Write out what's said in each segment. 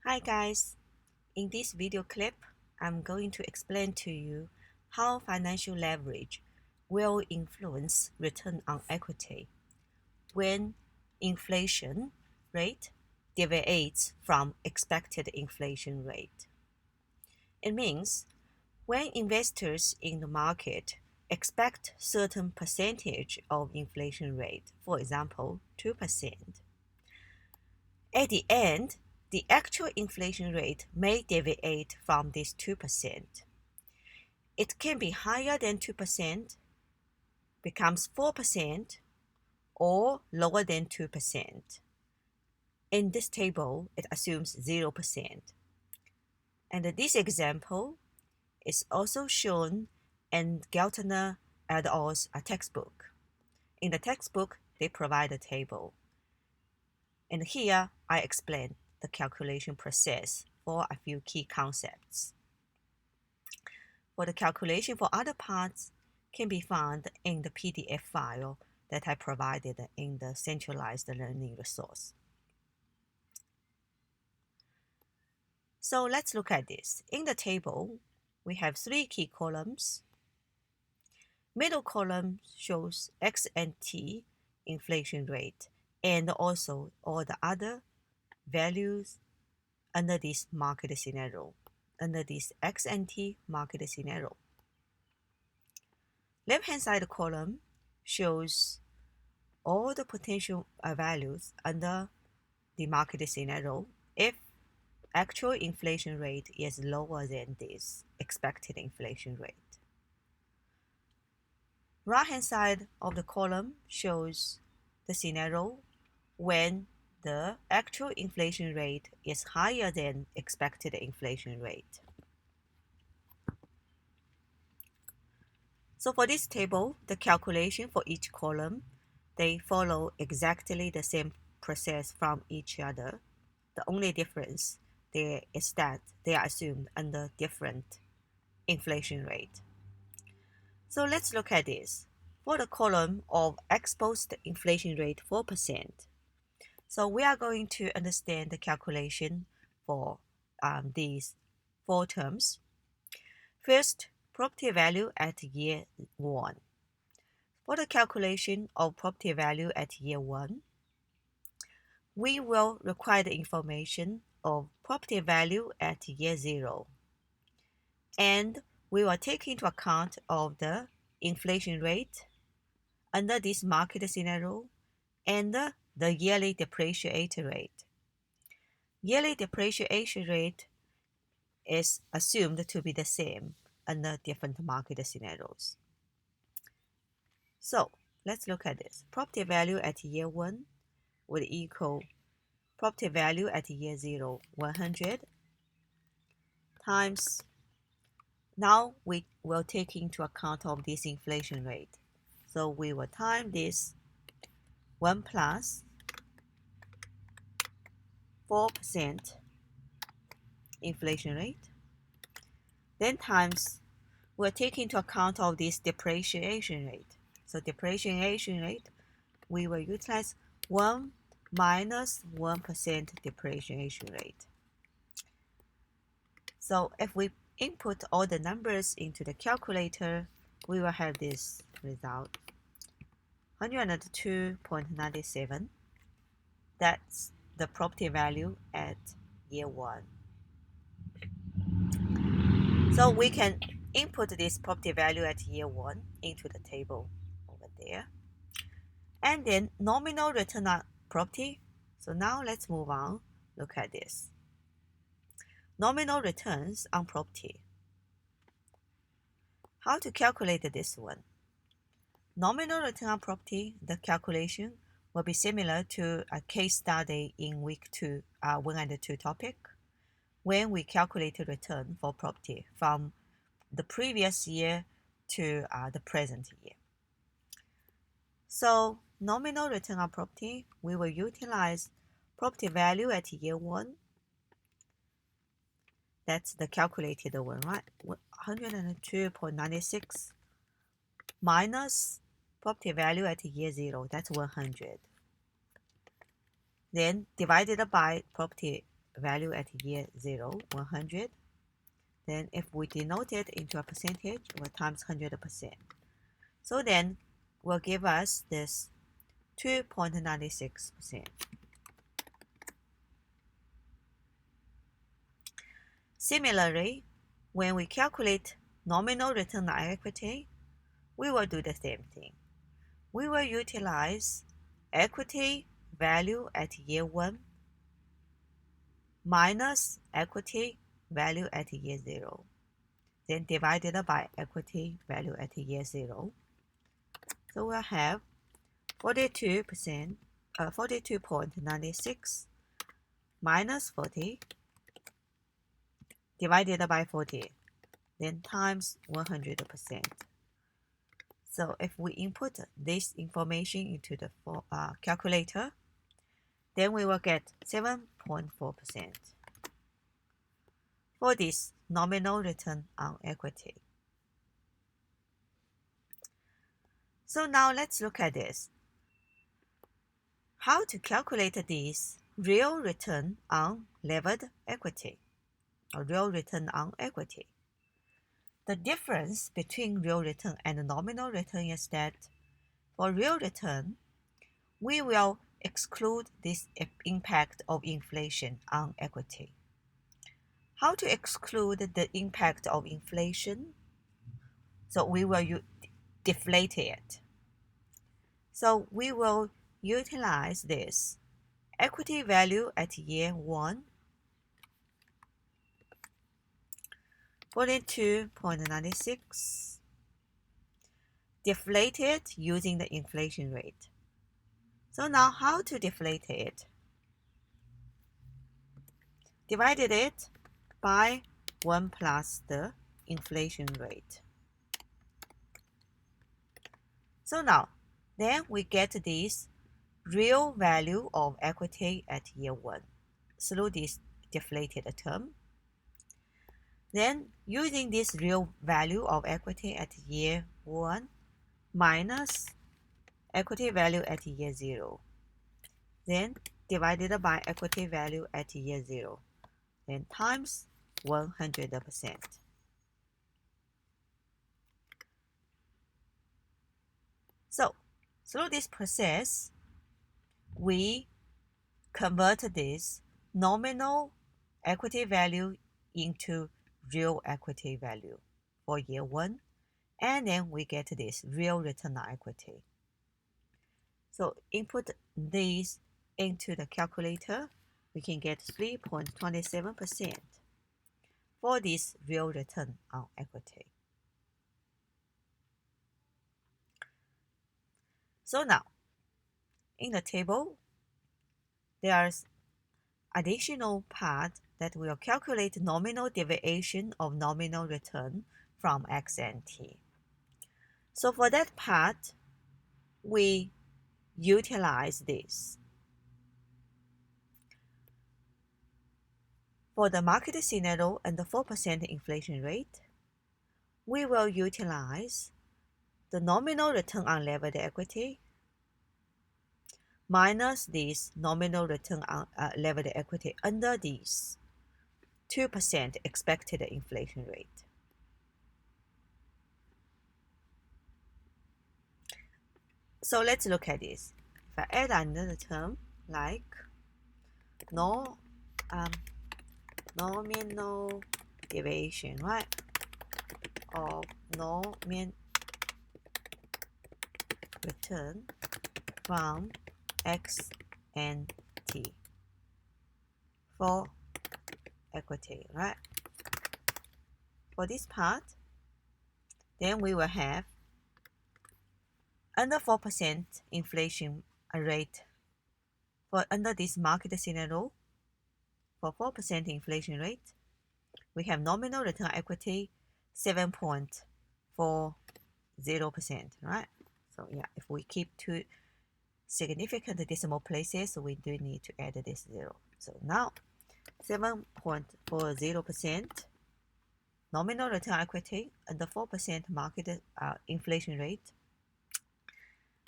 Hi guys, in this video clip, I'm going to explain to you how financial leverage will influence return on equity when inflation rate deviates from expected inflation rate. It means when investors in the market expect certain percentage of inflation rate, for example, 2%, at the end, the actual inflation rate may deviate from this 2%. It can be higher than 2%, becomes 4%, or lower than 2%. In this table, it assumes 0%. And this example is also shown in Geltner et al.'s textbook. In the textbook, they provide a table. And here, I explain the calculation process for a few key concepts. For the calculation for other parts can be found in the PDF file that I provided in the centralized learning resource. So let's look at this. In the table, we have three key columns. Middle column shows X and T inflation rate and also all the other values under this market scenario, under this X and T market scenario. Left-hand side column shows all the potential values under the market scenario if actual inflation rate is lower than this expected inflation rate. Right-hand side of the column shows the scenario when the actual inflation rate is higher than expected inflation rate. So for this table, the calculation for each column, they follow exactly the same process from each other. The only difference there is that they are assumed under different inflation rate. So let's look at this. For the column of exposed inflation rate 4%, so we are going to understand the calculation for these four terms. First, property value at year 1. For the calculation of property value at year 1, we will require the information of property value at year 0. And we will take into account of the inflation rate under this market scenario and the yearly depreciation rate. Yearly depreciation rate is assumed to be the same under different market scenarios. So let's look at this. Property value at year 1 would equal property value at year 0, 100 times, now we will take into account of this inflation rate. So we will time this 1 plus 4% inflation rate. Then times, we'll take into account of this depreciation rate. So depreciation rate, we will utilize 1 minus 1% depreciation rate. So if we input all the numbers into the calculator, we will have this result, 102.97. That's the property value at year 1. So we can input this property value at year 1 into the table over there. And then nominal return on property. So now let's move on. Look at this. Nominal returns on property. How to calculate this one? Nominal return on property, the calculation will be similar to a case study in week 2, 1 and 2 topic, when we calculated return for property from the previous year to the present year. So nominal return on property, we will utilize property value at year 1. That's the calculated one, right? 102.96 minus property value at year 0, that's 100. Then divided by property value at year 0, 100. Then if we denote it into a percentage, we'll times 100%. So then will give us this 2.96%. Similarly, when we calculate nominal return on equity, we will do the same thing. We will utilize equity value at year 1 minus equity value at year 0, then divided by equity value at year 0. So we'll have 42.96 minus 40 divided by 40, then times 100%. So if we input this information into the calculator, then we will get 7.4% for this nominal return on equity. So now let's look at this. How to calculate this real return on levered equity or real return on equity. The difference between real return and nominal return is that for real return, we will exclude this impact of inflation on equity. How to exclude the impact of inflation? So we will deflate it. So we will utilize this equity value at year 1, 42.96, deflate it using the inflation rate. So now how to deflate it? Divided it by 1 plus the inflation rate. So now, then we get this real value of equity at year 1 through this deflated term. Then using this real value of equity at year 1 minus equity value at year 0, then divided by equity value at year 0, then times 100%. So through this process, we convert this nominal equity value into real equity value for year 1, and then we get this real return on equity. So input these into the calculator, we can get 3.27% for this real return on equity. So now, in the table, there's additional part that will calculate nominal deviation of nominal return from X and T. So for that part, we utilize this. For the market scenario and the 4% inflation rate, we will utilize the nominal return on levered equity minus this nominal return on levered equity under this 2% expected inflation rate. So let's look at this. If I add another term like nominal deviation, right? Of nominal return from X and T for equity, right? For this part, then we will have under 4% inflation rate. For under this market scenario, for 4% inflation rate, we have nominal return on equity 7.40%, right? So yeah, if we keep two significant decimal places, we do need to add this 0. So now 7.40% nominal return on equity under 4% market inflation rate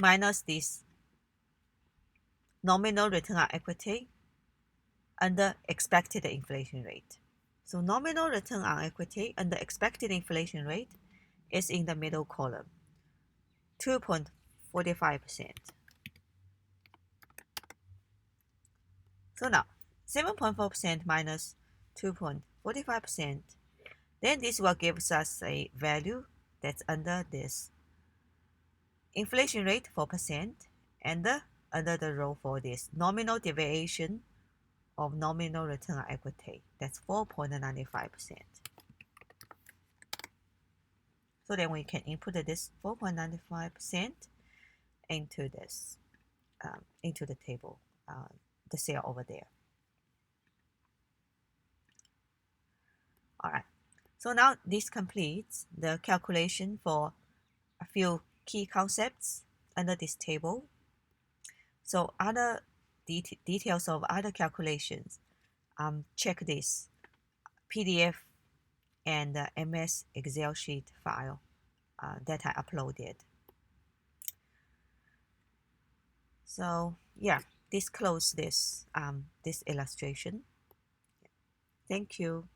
minus this nominal return on equity under expected inflation rate. So nominal return on equity under expected inflation rate is in the middle column, 2.45%. So now 7.4% minus 2.45%, then this will give us a value that's under this inflation rate 4% and under the row for this nominal deviation of nominal return on equity, that's 4.95%. So then we can input this 4.95% into this, into the table, the cell over there. All right. So now this completes the calculation for a few key concepts under this table. So other details of other calculations, check this PDF and MS Excel sheet file that I uploaded. So yeah, this closes this this illustration. Thank you.